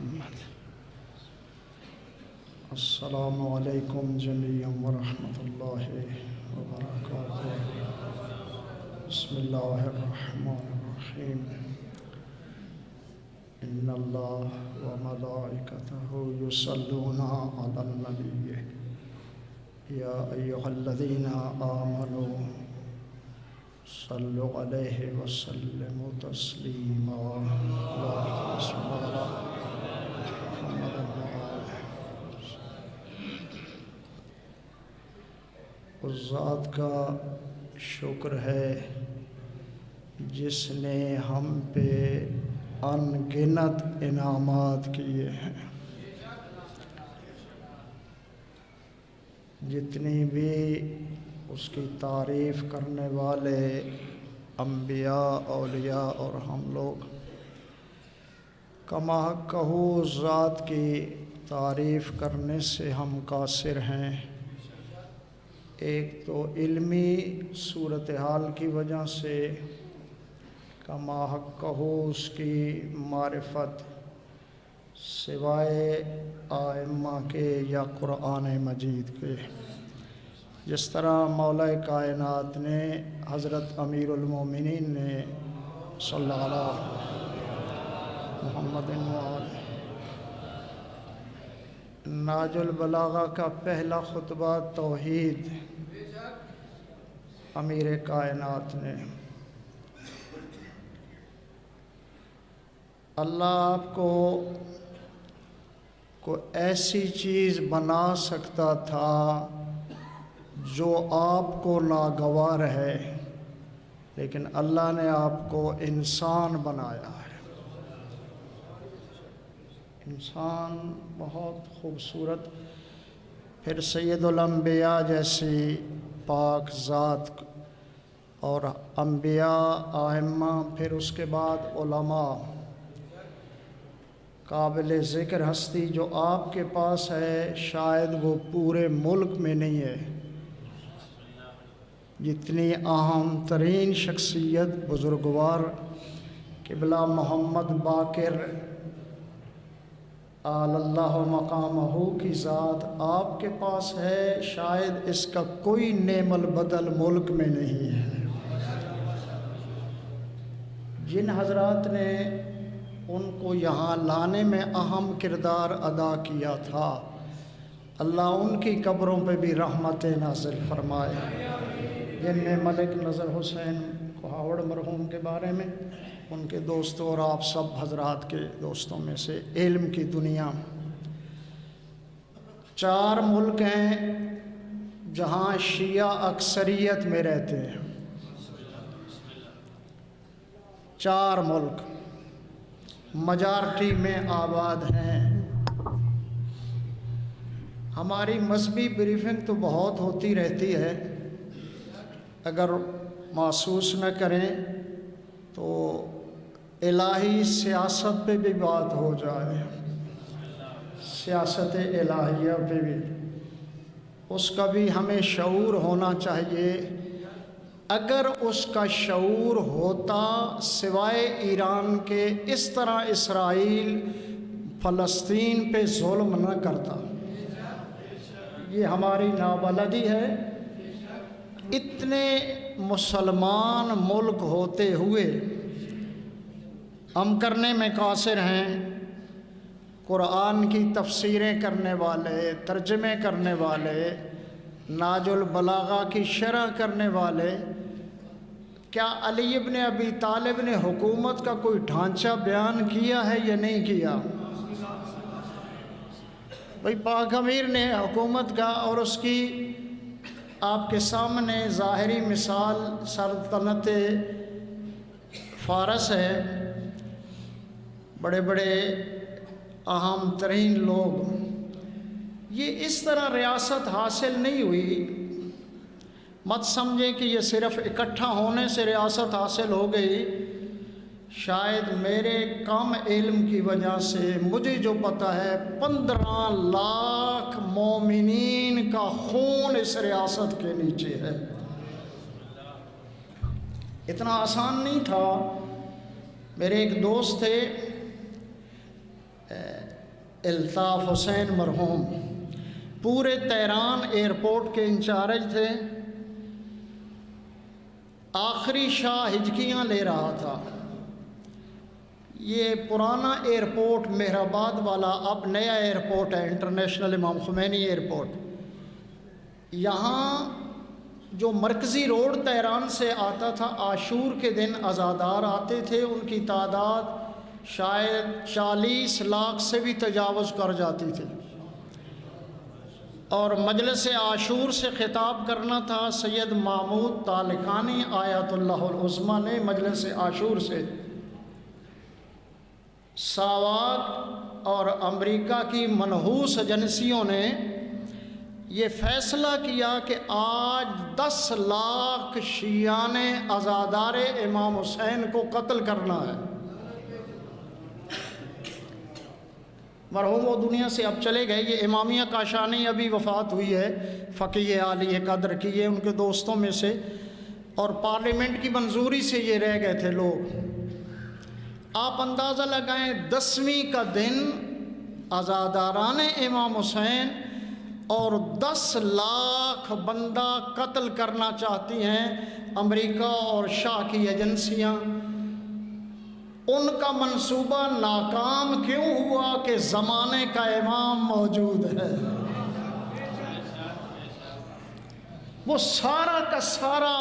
محمد. السلام علیکم جمیعا ورحمۃ اللہ وبرکاتہ. بسم اللہ الرحمن الرحیم. ان اللہ وملائکتہ یصلون علی النبی یا ایھا الذین آمنوا صلوا علیہ وسلموا تسلیما. اللہم صل علی محمد وعلی اس ذات کا شکر ہے جس نے ہم پہ ان گنت انعامات کیے ہیں. جتنی بھی اس کی تعریف کرنے والے انبیاء اولیاء اور ہم لوگ کما کہو ذات کی تعریف کرنے سے ہم قاصر ہیں. ایک تو علمی صورتحال کی وجہ سے کما کہو اس کی معرفت سوائے ائمہ کے یا قرآن مجید کے. جس طرح مولا کائنات نے حضرت امیر المومنین نے صلی اللہ علیہ محمد وآلہ ناج البلاغہ کا پہلا خطبہ توحید امیر کائنات نے. اللہ آپ کو ایسی چیز بنا سکتا تھا جو آپ کو ناگوار ہے، لیکن اللہ نے آپ کو انسان بنایا ہے. انسان بہت خوبصورت. پھر سید الانبیاء جیسی پاک ذات اور انبیاء ائمہ، پھر اس کے بعد علماء، قابل ذکر ہستی جو آپ کے پاس ہے شاید وہ پورے ملک میں نہیں ہے. جتنی اہم ترین شخصیت بزرگوار قبلہ محمد باقر اعلی اللہ مقامہ کی ذات آپ کے پاس ہے، شاید اس کا کوئی نعم البدل ملک میں نہیں ہے. جن حضرات نے ان کو یہاں لانے میں اہم کردار ادا کیا تھا، اللہ ان کی قبروں پہ بھی رحمت نازل فرمائے. جن میں ملک نظر حسین کوہاوڑ مرحوم کے بارے میں، ان کے دوستوں اور آپ سب حضرات کے دوستوں میں سے علم کی دنیا. 4 ملک ہیں جہاں شیعہ اکثریت میں رہتے ہیں. 4 ملک میجارٹی میں آباد ہیں. ہماری مذہبی بریفنگ تو بہت ہوتی رہتی ہے، اگر محسوس نہ کریں تو الہی سیاست پہ بھی بات ہو جائے، سیاست الہیہ پہ بھی، اس کا بھی ہمیں شعور ہونا چاہیے. اگر اس کا شعور ہوتا سوائے ایران کے اس طرح اسرائیل فلسطین پہ ظلم نہ کرتا. یہ ہماری نابلدی ہے. اتنے مسلمان ملک ہوتے ہوئے ہم کرنے میں قاصر ہیں. قرآن کی تفسیریں کرنے والے، ترجمے کرنے والے، ناج البلاغہ کی شرح کرنے والے. کیا علی ابن ابی طالب نے حکومت کا کوئی ڈھانچہ بیان کیا ہے یا نہیں کیا؟ بھئی پاک امیر نے حکومت کا، اور اس کی آپ کے سامنے ظاہری مثال سلطنت فارس ہے. بڑے بڑے اہم ترین لوگ. یہ اس طرح ریاست حاصل نہیں ہوئی. مت سمجھیں کہ یہ صرف اکٹھا ہونے سے ریاست حاصل ہو گئی. شاید میرے کم علم کی وجہ سے مجھے جو پتہ ہے 15 لاکھ مومنین کا خون اس ریاست کے نیچے ہے. اتنا آسان نہیں تھا. میرے ایک دوست تھے، الطاف حسین مرحوم پورے تہران ایئرپورٹ کے انچارج تھے. آخری شاہ ہجکیاں لے رہا تھا. یہ پرانا ایئرپورٹ مہرآباد والا اب نیا ایئرپورٹ ہے، انٹرنیشنل امام خمینی ایئرپورٹ. یہاں جو مرکزی روڈ تہران سے آتا تھا، عاشور کے دن عزادار آتے تھے، ان کی تعداد شاید 40 لاکھ سے بھی تجاوز کر جاتی تھی. اور مجلس عاشور سے خطاب کرنا تھا سید محمود طالقانی آیت اللہ العظمیٰ نے. مجلس عاشور سے ساواک اور امریکہ کی منحوس ایجنسیوں نے یہ فیصلہ کیا کہ آج 10 لاکھ شیعان عزادار امام حسین کو قتل کرنا ہے. مرحوم وہ دنیا سے اب چلے گئے. یہ امامیہ کاشانی ابھی وفات ہوئی ہے، فقیہ عالی قدر کی، یہ ان کے دوستوں میں سے، اور پارلیمنٹ کی منظوری سے یہ رہ گئے تھے لوگ. آپ اندازہ لگائیں 10ویں کا دن عزاداران امام حسین اور 10 لاکھ بندہ قتل کرنا چاہتی ہیں امریکہ اور شاہ کی ایجنسیاں. ان کا منصوبہ ناکام کیوں ہوا؟ کہ زمانے کا امام موجود ہے. وہ سارا کا سارا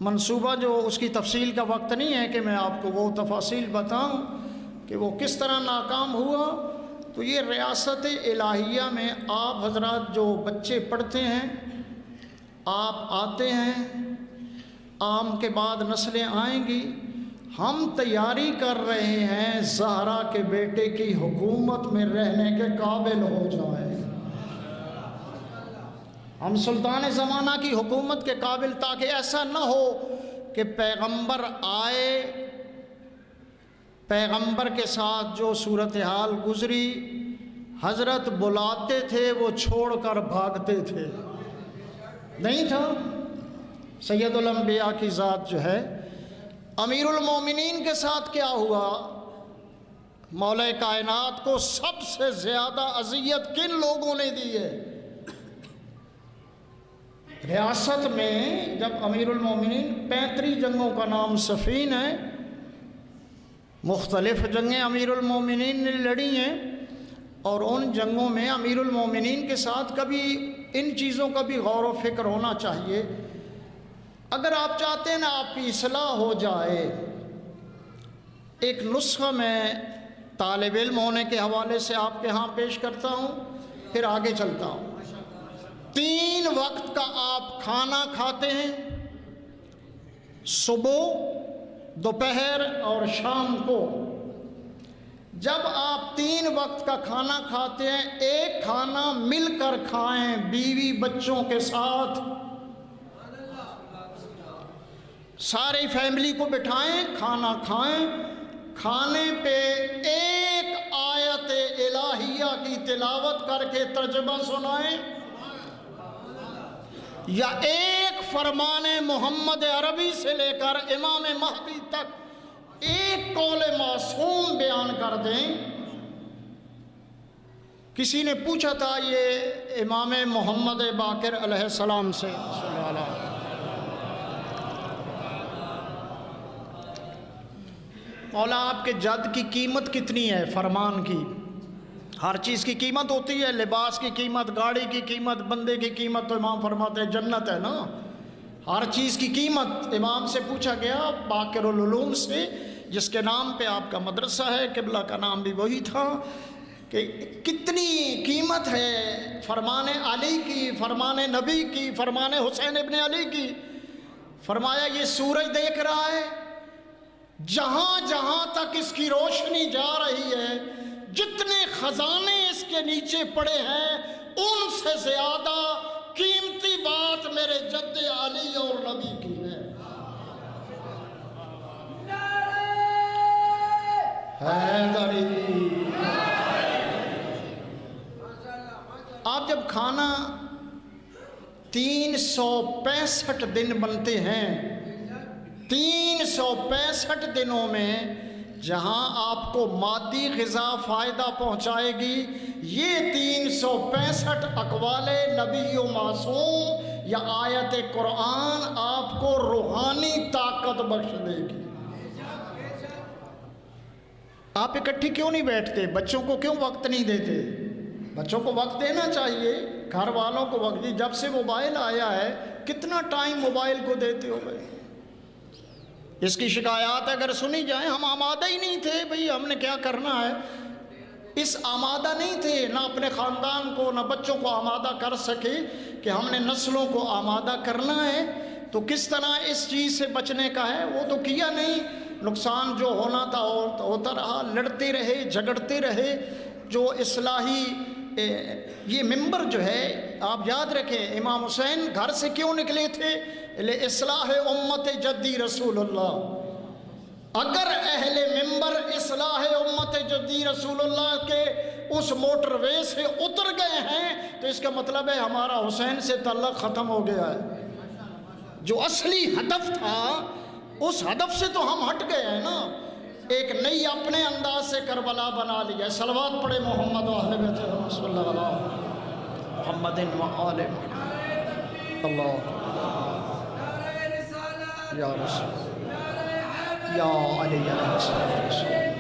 منصوبہ، جو اس کی تفصیل کا وقت نہیں ہے کہ میں آپ کو وہ تفاصیل بتاؤں کہ وہ کس طرح ناکام ہوا. تو یہ ریاست الہیہ میں آپ حضرات جو بچے پڑھتے ہیں، آپ آتے ہیں، عام کے بعد نسلیں آئیں گی. ہم تیاری کر رہے ہیں زہرا کے بیٹے کی حکومت میں رہنے کے قابل ہو جائیں. ہم سلطان زمانہ کی حکومت کے قابل، تاکہ ایسا نہ ہو کہ پیغمبر آئے، پیغمبر کے ساتھ جو صورتحال گزری، حضرت بلاتے تھے وہ چھوڑ کر بھاگتے تھے. نہیں تھا. سید الانبیاء کی ذات جو ہے، امیر المومنین کے ساتھ کیا ہوا؟ مولا کائنات کو سب سے زیادہ اذیت کن لوگوں نے دی ہے؟ ریاست میں جب امیر المومنین 35 جنگوں کا نام صفین ہے، مختلف جنگیں امیر المومنین نے لڑی ہیں، اور ان جنگوں میں امیر المومنین کے ساتھ کبھی ان چیزوں کا بھی غور و فکر ہونا چاہیے. اگر آپ چاہتے ہیں نا آپ کی اصلاح ہو جائے، ایک نسخہ میں طالب علم ہونے کے حوالے سے آپ کے ہاں پیش کرتا ہوں، پھر آگے چلتا ہوں. 3 وقت کا آپ کھانا کھاتے ہیں، صبح، دوپہر اور شام کو. جب آپ 3 وقت کا کھانا کھاتے ہیں، ایک کھانا مل کر کھائیں بیوی بچوں کے ساتھ. ساری فیملی کو بٹھائیں، کھانا کھائیں. کھانے پہ ایک آیت الہیہ کی تلاوت کر کے ترجمہ سنائیں، یا ایک فرمان محمد عربی سے لے کر امام مہدی تک ایک قول معصوم بیان کر دیں. کسی نے پوچھا تھا یہ امام محمد باقر علیہ السلام سے، مولا آپ کے جد کی قیمت کتنی ہے؟ فرمان کی. ہر چیز کی قیمت ہوتی ہے، لباس کی قیمت، گاڑی کی قیمت، بندے کی قیمت. تو امام فرماتے ہیں جنت ہے نا. ہر چیز کی قیمت. امام سے پوچھا گیا باقر العلوم سے، جس کے نام پہ آپ کا مدرسہ ہے، قبلہ کا نام بھی وہی تھا، کہ کتنی قیمت ہے فرمان علی کی، فرمان نبی کی، فرمان حسین ابن علی کی. فرمایا یہ سورج دیکھ رہا ہے، جہاں جہاں تک اس کی روشنی جا رہی ہے، جتنے خزانے اس کے نیچے پڑے ہیں، ان سے زیادہ قیمتی بات میرے جد علی اور نبی کی ہے. حیدری. آپ جب کھانا 365 دن بنتے ہیں، 365 دنوں میں جہاں آپ کو مادی غذا فائدہ پہنچائے گی، یہ 365 اقوال نبی و معصوم یا آیت قرآن آپ کو روحانی طاقت بخش دے گی۔ آپ اکٹھی کیوں نہیں بیٹھتے؟ بچوں کو کیوں وقت نہیں دیتے؟ بچوں کو وقت دینا چاہیے، گھر والوں کو وقت دی۔ جب سے موبائل آیا ہے کتنا ٹائم موبائل کو دیتے ہو بھائی؟ اس کی شکایات اگر سنی جائیں، ہم آمادہ ہی نہیں تھے بھئی، ہم نے کیا کرنا ہے، اس آمادہ نہیں تھے، نہ اپنے خاندان کو نہ بچوں کو آمادہ کر سکے کہ ہم نے نسلوں کو آمادہ کرنا ہے۔ تو کس طرح اس چیز سے بچنے کا ہے وہ تو کیا نہیں، نقصان جو ہونا تھا ہوتا رہا، لڑتے رہے جھگڑتے رہے۔ جو اصلاحی یہ ممبر جو ہے، آپ یاد رکھیں امام حسین گھر سے کیوں نکلے تھے؟ اصلاح امت جدی رسول اللہ۔ اگر اہل ممبر اصلاح امت جدی رسول اللہ کے اس موٹر وے سے اتر گئے ہیں تو اس کا مطلب ہے ہمارا حسین سے تعلق ختم ہو گیا ہے۔ جو اصلی ہدف تھا اس ہدف سے تو ہم ہٹ گئے ہیں نا، ایک نئی اپنے انداز سے کربلا بنا لی ہے۔ صلوات پڑھے محمد و اہل بیت صلی اللہ علیہ محمد و آل محمد۔ اللہ یا رسول یا علی علیہ السلام،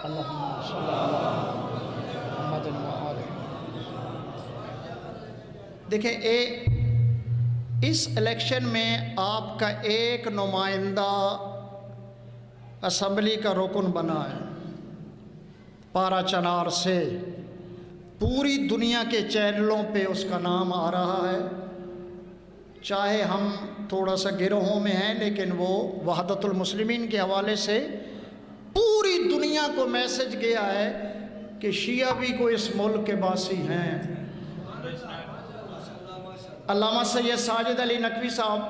اللہم صلی اللہ محمد و آل۔ دیکھیں اس الیکشن میں آپ کا ایک نمائندہ اسمبلی کا رکن بنا ہے پارا چنار سے، پوری دنیا کے چینلوں پہ اس کا نام آ رہا ہے۔ چاہے ہم تھوڑا سا گروہوں میں ہیں لیکن وہ وحدت المسلمین کے حوالے سے پوری دنیا کو میسج گیا ہے کہ شیعہ بھی کوئی اس ملک کے باسی ہیں۔ علامہ سید ساجد علی نقوی صاحب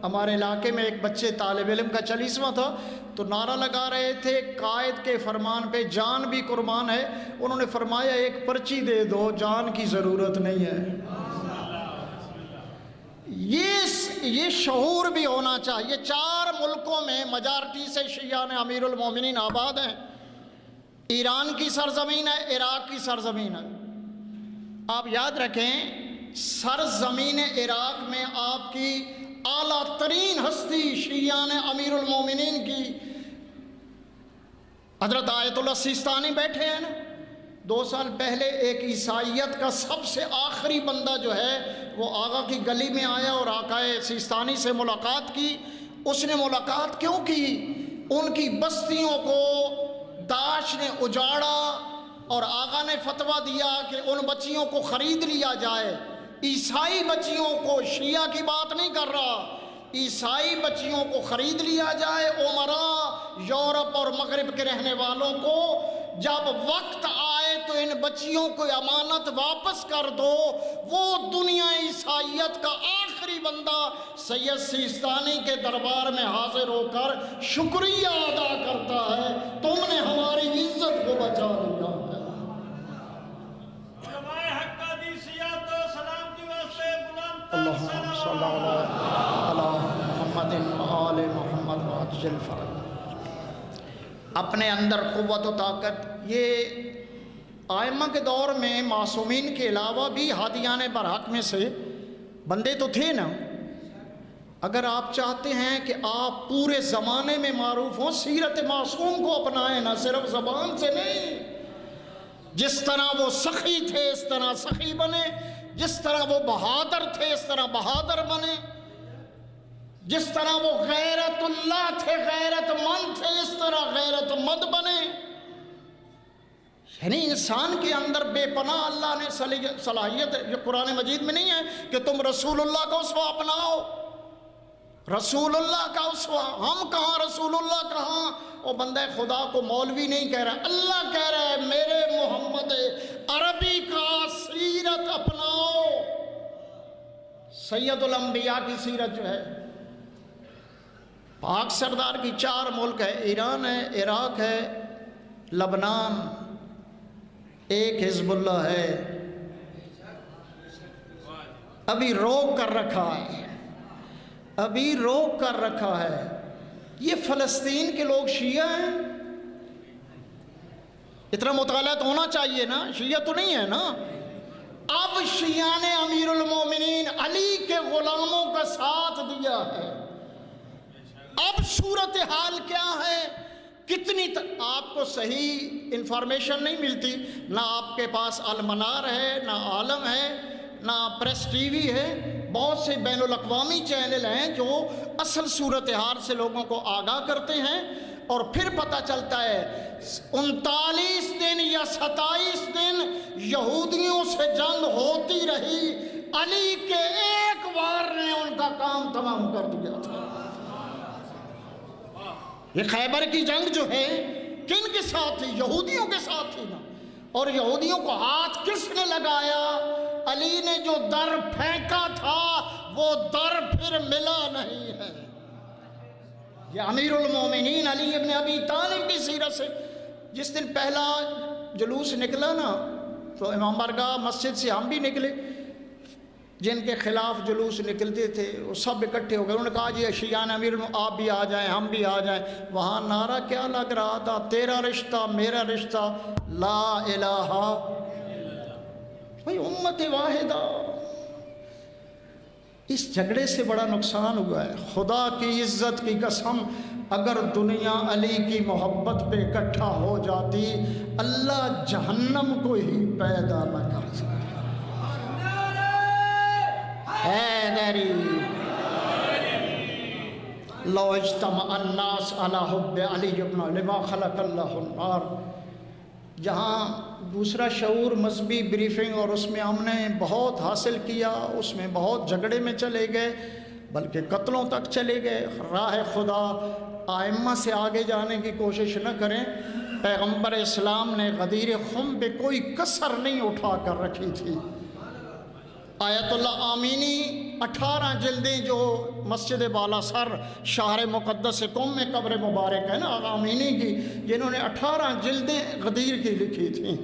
ہمارے علاقے میں ایک بچے طالب علم کا 40واں تھا تو نعرہ لگا رہے تھے قائد کے فرمان پہ جان بھی قربان ہے۔ انہوں نے فرمایا ایک پرچی دے دو، جان کی ضرورت نہیں ہے۔ یہ شعور بھی ہونا چاہیے۔ 4 ملکوں میں میجارٹی سے شیعہ امیر المومنین آباد ہیں۔ ایران کی سرزمین ہے، عراق کی سرزمین ہے۔ آپ یاد رکھیں سرزمین عراق میں آپ کی اعلیٰ ترین ہستی شیعہ امیر المومنین کی حضرت آیت اللہ سیستانی بیٹھے ہیں نا۔ 2 سال پہلے ایک عیسائیت کا سب سے آخری بندہ جو ہے وہ آغا کی گلی میں آیا اور آقا سیستانی سے ملاقات کی۔ اس نے ملاقات کیوں کی؟ ان کی بستیوں کو داعش نے اجاڑا اور آقا نے فتویٰ دیا کہ ان بچیوں کو خرید لیا جائے۔ عیسائی بچیوں کو، شیعہ کی بات نہیں کر رہا، عیسائی بچیوں کو خرید لیا جائے۔ عمراء یورپ اور مغرب کے رہنے والوں کو جب وقت آئے تو ان بچیوں کو امانت واپس کر دو۔ وہ دنیا عیسائیت کا آخری بندہ سید سیستانی کے دربار میں حاضر ہو کر شکریہ ادا کرتا ہے، تم نے ہماری عزت کو بچا لیا ہے۔ اللہم صلی علی محمد و آل محمد وعجل فرج۔ اپنے اندر قوت و طاقت، یہ آئمہ کے دور میں معصومین کے علاوہ بھی ہادیان برحق میں سے بندے تو تھے نا۔ اگر آپ چاہتے ہیں کہ آپ پورے زمانے میں معروف ہوں، سیرت معصوم کو اپنائیں، نہ صرف زبان سے نہیں۔ جس طرح وہ سخی تھے اس طرح سخی بنے، جس طرح وہ بہادر تھے اس طرح بہادر بنے، جس طرح وہ غیرت اللہ تھے غیرت مند تھے اس طرح غیرت مند بنے۔ یعنی انسان کے اندر بے پناہ اللہ نے صلاحیت، یہ قرآن مجید میں نہیں ہے کہ تم رسول اللہ کا اسوہ اپناؤ، رسول اللہ کا اسوہ۔ ہم کہاں رسول اللہ کہاں؟ وہ بندہ خدا کو مولوی نہیں کہہ رہا، اللہ کہہ رہا ہے میرے محمد عربی کا سیرت اپناؤ۔ سید الانبیاء کی سیرت جو ہے، پاک سردار کی 4 ملک ہے، ایران ہے، عراق ہے، لبنان، ایک حزب اللہ ہے، ابھی روک کر رکھا ہے، ابھی روک کر رکھا ہے۔ یہ فلسطین کے لوگ شیعہ ہیں؟ اتنا مطالعہ تو ہونا چاہیے نا، شیعہ تو نہیں ہے نا۔ اب شیعہ نے امیر المومنین علی کے غلاموں کا ساتھ دیا ہے۔ اب صورتحال کیا ہے؟ کتنی آپ کو صحیح انفارمیشن نہیں ملتی، نہ آپ کے پاس المنار ہے، نہ عالم ہے، نہ پریس ٹی وی ہے۔ بہت سے بین الاقوامی چینل ہیں جو اصل صورتحال سے لوگوں کو آگاہ کرتے ہیں، اور پھر پتہ چلتا ہے 39 دن یا 27 دن یہودیوں سے جنگ ہوتی رہی، علی کے ایک وار نے ان کا کام تمام کر دیا تھا۔ یہ خیبر کی جنگ جو ہے کن کے ساتھ تھی؟ یہودیوں کے ساتھ تھی نا۔ اور یہودیوں کو ہاتھ کس نے لگایا؟ علی نے جو در پھینکا تھا وہ در پھر ملا نہیں ہے۔ یہ امیر المومنین علی ابن ابی طالب کی سیرت سے، جس دن پہلا جلوس نکلا نا تو امام بارگاہ مسجد سے ہم بھی نکلے، جن کے خلاف جلوس نکلتے تھے وہ سب اکٹھے ہو گئے۔ انہوں نے کہا جی شیعان امیر آپ بھی آ جائیں، ہم بھی آ جائیں۔ وہاں نعرہ کیا لگ رہا تھا؟ تیرا رشتہ میرا رشتہ، لا الہ، بھائی امت واحدہ۔ اس جھگڑے سے بڑا نقصان ہوا ہے۔ خدا کی عزت کی قسم، اگر دنیا علی کی محبت پہ اکٹھا ہو جاتی، اللہ جہنم کو ہی پیدا نہ کر سکتا۔ حیدری لو اجتمع الناس علی حب علی بن لما خلق اللہ النار۔ جہاں دوسرا شعور مذہبی بریفنگ، اور اس میں ہم نے بہت حاصل کیا، اس میں بہت جھگڑے میں چلے گئے، بلکہ قتلوں تک چلے گئے۔ راہ خدا ائمہ سے آگے جانے کی کوشش نہ کریں۔ پیغمبر اسلام نے غدیر خم پہ کوئی کسر نہیں اٹھا کر رکھی تھی۔ آیت اللہ آمینی 18 جلدیں جو مسجد بالا سر شہر مقدس قم میں قبر مبارک ہے نا آمینی کی، جنہوں نے 18 جلدیں غدیر کی لکھی تھیں۔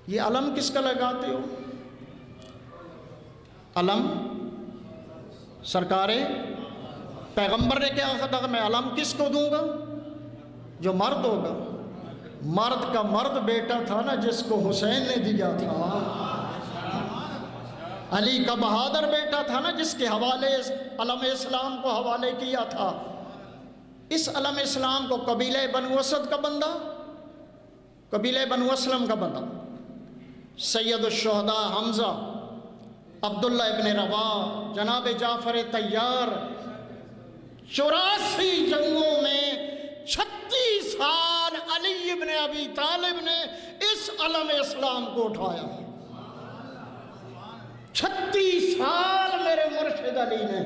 یہ علم کس کا لگاتے ہو؟ علم سرکار پیغمبر نے کیا کہا تھا؟ میں علم کس کو دوں گا؟ جو مرد ہوگا۔ مرد کا مرد بیٹا تھا نا جس کو حسین نے دیا تھا۔ علی کا بہادر بیٹا تھا نا جس کے حوالے علم اسلام کو حوالے کیا تھا۔ اس علم اسلام کو قبیلہ بنو اسد کا بندہ، قبیلہ بنو اسلم کا بندہ، سید الشہداء حمزہ، عبداللہ ابن رواح، جناب جعفر طیار، 84 جنگوں میں 36 سال علی ابن ابی طالب نے اس علم اسلام کو اٹھایا۔ 36 سال میرے مرشد علی نے۔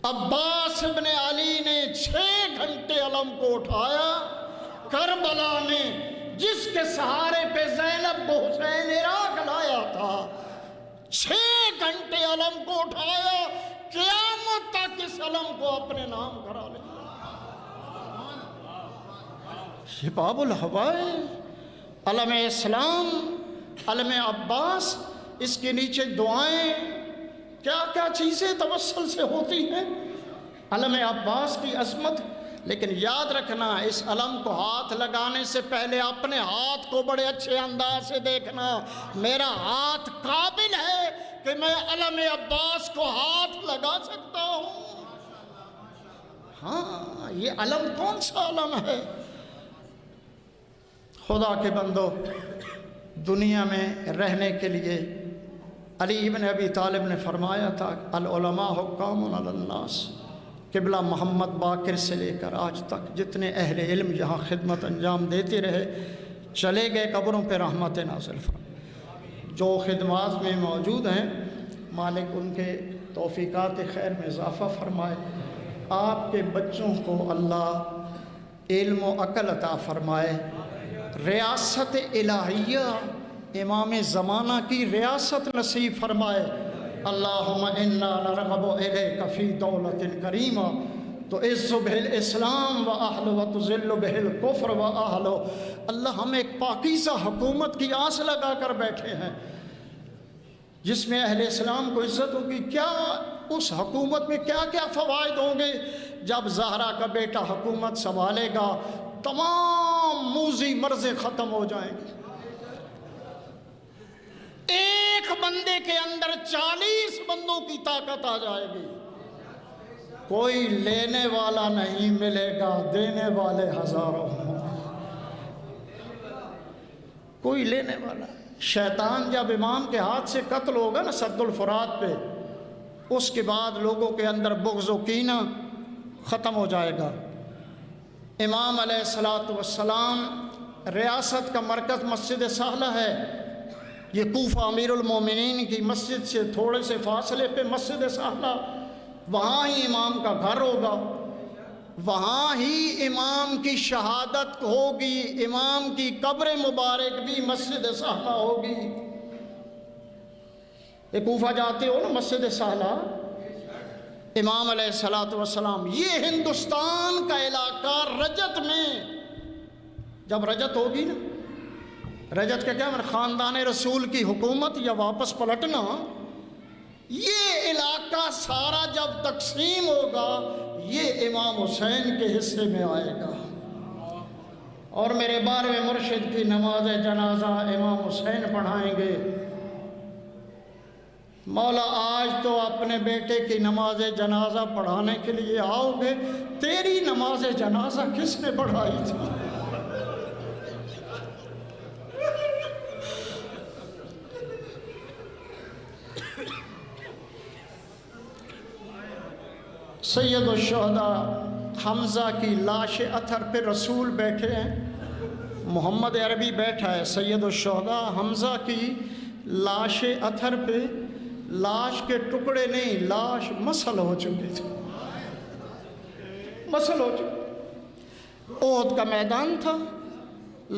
عباس ابن علی نے 6 گھنٹے علم کو اٹھایا۔ کربلا نے جس کے سہارے پہ زینب کو حسین عراق لایا تھا، 6 گھنٹے علم کو اٹھایا، قیامت تک اس علم کو اپنے نام کرا لے۔ شباب الہوائے، علم اسلام، علم عباس، اس کے نیچے دعائیں، کیا کیا چیزیں توسل سے ہوتی ہیں۔ علم عباس کی عظمت، لیکن یاد رکھنا اس علم کو ہاتھ لگانے سے پہلے اپنے ہاتھ کو بڑے اچھے انداز سے دیکھنا، میرا ہاتھ قابل ہے کہ میں علم عباس کو ہاتھ لگا سکتا ہوں؟ ہاں، یہ علم کون سا علم ہے؟ خدا کے بندو، دنیا میں رہنے کے لیے علی ابن ابی طالب نے فرمایا تھا العلماء حکام علی الناس۔ قبلہ محمد باقر سے لے کر آج تک جتنے اہل علم یہاں خدمت انجام دیتے رہے، چلے گئے قبروں پہ رحمت نازل فرمائے۔ جو خدمات میں موجود ہیں، مالک ان کے توفیقات خیر میں اضافہ فرمائے۔ آپ کے بچوں کو اللہ علم و عقل عطا فرمائے۔ ریاست الہیہ، امام زمانہ کی ریاست نصیب فرمائے۔ اللہم انا نرغب الیک فی دولت کریمہ تعز بہ الاسلام و اہل و تذل بہ الکفر و اہل۔ اللہ، ہم ایک پاکیزہ حکومت کی آس لگا کر بیٹھے ہیں جس میں اہل اسلام کو عزت ہوگی۔ کیا اس حکومت میں کیا کیا فوائد ہوں گے. جب زہرا کا بیٹا حکومت سنبھالے گا تمام موذی مرضیں ختم ہو جائیں گے. ایک بندے کے اندر 40 بندوں کی طاقت آ جائے گی. کوئی لینے والا نہیں ملے گا، دینے والے ہزاروں ہوں. کوئی لینے والا. شیطان جب امام کے ہاتھ سے قتل ہوگا نا سد الفرات پہ، اس کے بعد لوگوں کے اندر بغض و کینہ ختم ہو جائے گا. امام علیہ الصلوۃ والسلام ریاست کا مرکز مسجد سہلہ ہے. یہ کوفہ امیر المومنین کی مسجد سے تھوڑے سے فاصلے پہ مسجد سہلہ، وہاں ہی امام کا گھر ہوگا، وہاں ہی امام کی شہادت ہوگی. امام کی قبر مبارک بھی مسجد سہلہ ہوگی. یہ کوفہ جاتے ہو نا مسجد سہلہ، امام علیہ الصلوۃ والسلام. یہ ہندوستان کا علاقہ رجت میں، جب رجت ہوگی نا، رجت کا کیا مطلب؟ خاندان رسول کی حکومت یا واپس پلٹنا. یہ علاقہ سارا جب تقسیم ہوگا یہ امام حسین کے حصے میں آئے گا. اور میرے 12ویں مرشد کی نماز جنازہ امام حسین پڑھائیں گے. مولا آج تو اپنے بیٹے کی نماز جنازہ پڑھانے کے لیے آؤ گے، تیری نماز جنازہ کس نے پڑھائی تھی؟ سید الشہداء حمزہ کی لاش اثر پہ رسول بیٹھے ہیں، محمد عربی بیٹھا ہے. سید الشہداء حمزہ کی لاش اثر پہ، لاش کے ٹکڑے نہیں، لاش مسل ہو چکی تھی، مسل ہو چکی. احد کا میدان تھا،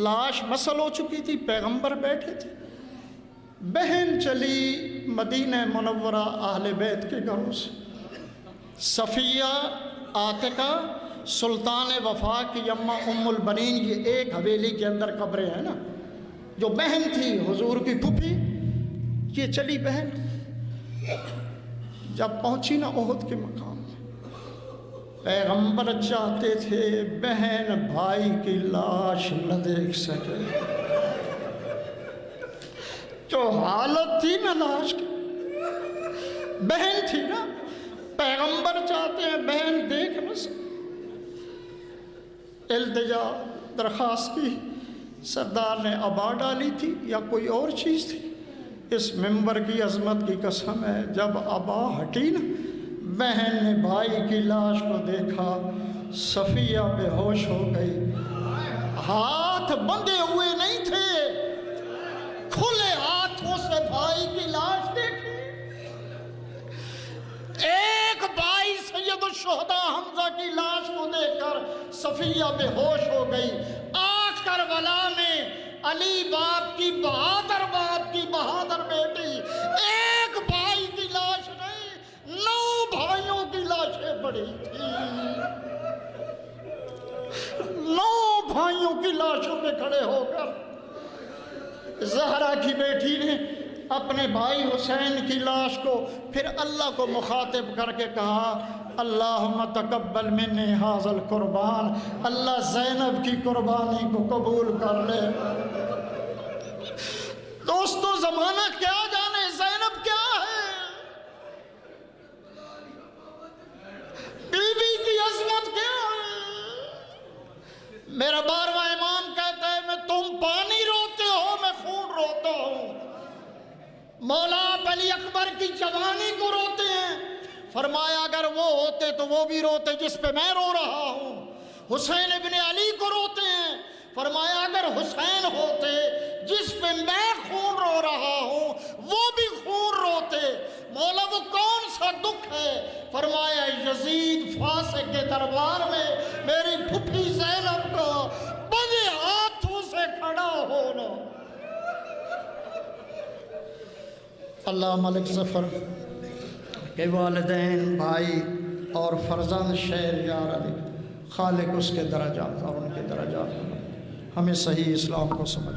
لاش مسل ہو چکی تھی، پیغمبر بیٹھے تھے. بہن چلی مدینہ منورہ اہل بیت کے گھروں سے. صفیہ، عاتقہ، سلطان وفا کی اماں ام البنین، یہ ایک حویلی کے اندر قبریں ہیں نا. جو بہن تھی حضور کی پھوپھی، یہ چلی بہن. جب پہنچی نا احد کے مقام میں، پیغمبر چاہتے تھے بہن بھائی کی لاش نہ دیکھ سکے. جو حالت تھی نا لاش کی، بہن تھی نا، پیغمبر چاہتے ہیں بہن دیکھ نہ سکے. التجا درخواست کی، سردار نے عبا ڈالی تھی یا کوئی اور چیز تھی. اس منبر کی عظمت کی قسم ہے، جب عبا ہٹی نا، بہن نے بھائی کی لاش کو دیکھا، صفیہ بے ہوش ہو گئی. ہاتھ بندھے ہوئے نہیں تھے، کھلے ہاتھوں سے بھائی کی لاش دیکھی. ایک بھائی سید الشہداء حمزہ کی لاش کو دیکھ کر صفیہ بے ہوش ہو گئی. آج کربلا میں علی باپ کی بہادر باپ کی بہادر بیٹی، ایک بھائی کی لاش نہیں، 9 بھائیوں کی لاشیں پڑی تھی. 9 بھائیوں کی لاشوں پہ کھڑے ہو کر زہرا کی بیٹی نے اپنے بھائی حسین کی لاش کو پھر اللہ کو مخاطب کر کے کہا، اللہم تقبل منی ھذا القربان. اللہ زینب کی قربانی کو قبول کر لے. دوستو زمانہ کیا جانے زینب کیا ہے، بی بی کی عظمت کیا ہے. میرا 12واں امام کہتا ہے، میں تم پانی روتے ہو، میں خون روتا ہوں. مولا علی اکبر کی جوانی کو روتے ہیں، فرمایا اگر وہ ہوتے تو وہ بھی روتے جس پہ میں رو رہا ہوں. حسین ابن علی کو روتے ہیں، فرمایا اگر حسین ہوتے جس پہ میں خون رو رہا ہوں وہ بھی خون روتے. مولا وہ کون سا دکھ ہے؟ فرمایا یزید فاسق کے دربار میں میری پھوپھی زینب کا بندے ہاتھوں سے کھڑا ہونا. اللہ ملک ظفر کے والدین، بھائی اور فرزند شہر یار علی، خالق اس کے درجات اور ان کے درجات ہمیں صحیح اسلام کو سمجھ